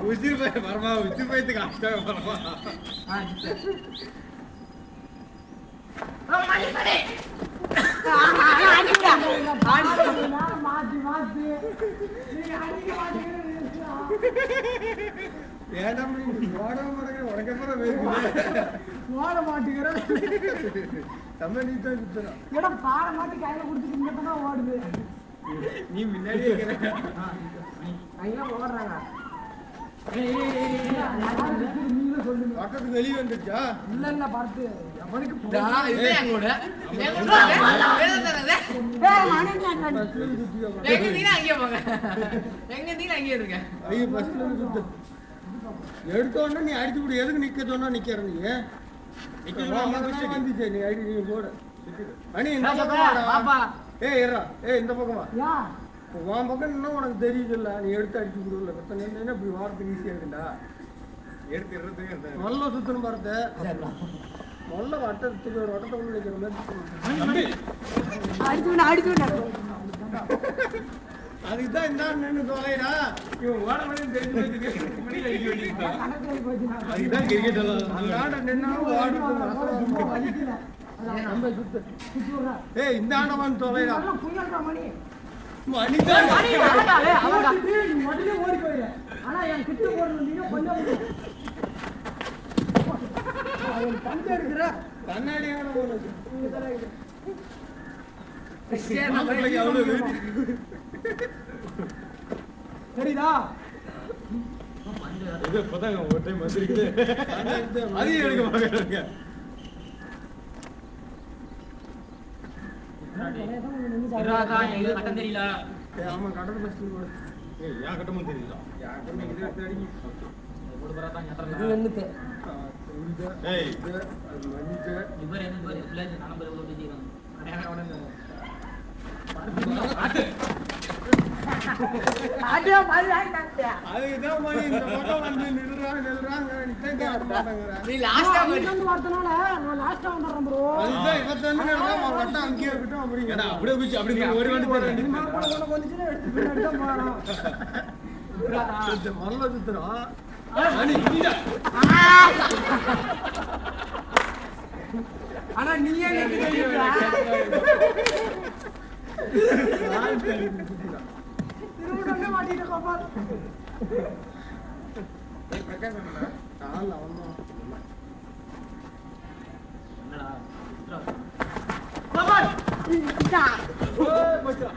உச்சிருப்பேன் வரமா உச்சிருப்பயத்துக்கு அஷ்டம் வரமா நீ முன்னாடியே ஓடுறாங்க வெளியே வந்துச்சா இல்ல பார்த்து எடுத்தோன்னா நீ அடிச்சு விடு எதுக்கு நிக்க சொன்னா நிக்கிற நீ வந்துச்சு நீ அடி நீ போட மணி இந்த பக்கம் இந்த பக்கமா உன் பக்கம் இன்னும் உனக்கு தெரியுது இல்ல நீ எடுத்து அடிச்சு விடுல பிரச்சனை இப்படி வாரத்துக்கு ஈஸியா இருக்குண்டா எடுத்து நல்ல சுத்தணும் பார்த்த நல்ல வட்டத்துக்கு ஒரு வட்டத்தை உள்ள நிக்கிற மாதிரி அதுக்குதான் இந்த நின்று தொலைடா இவன் ஓட மணி தெரிஞ்சு அதுக்குதான் கிரிக்கெட் அந்த நின்னா ஏய் இந்த ஆண்டவன் தொலைடா சரிதா ஒரு டைம் வந்துருக்கு அதையும் எடுக்க பாக்க கட்டம் தெரியல ஆமா கட்டது பஸ்ட் யா கட்டமும் தெரியல யா கட்டமே இது எடுத்து அடி ஒரு பரதா ஞாட்டறல இது என்னது ஏய் இது மணிக்கு இவர் என்ன பாரு பிளேஜ் நான் பரவல பேசிறான் அடையாள உடனே ஆடியோ மாதிரி ஆயிட்டாங்க அதுதான் மணி இந்த பக்கம் வந்து நில்றாங்க நிக்கங்க மாட்டாங்கற நீ லாஸ்டா வந்து வரதனால நான் லாஸ்டா வந்தறேன் ப்ரோ அதுதான் இவத்தன்னு நான் வட்ட அங்கேயே விட்டோம் அப்படிங்க ஏடா அப்படியே பிச்சு அப்படி ஒரு வண்டி போறேன் நீ மாப்பள வந்துச்சுனா எடுத்து பின்னாடி தான் போறோம் இது மல்ல சுத்துறா மணி இங்க ஆனா நீயே நிக்கிறீங்க திருவுடனே மாட்டிட்ட கோபால் ஏய் பிரகாஷ் அண்ணா கால்ல அவன் என்னடா கோபால் இதா ஓ மச்சா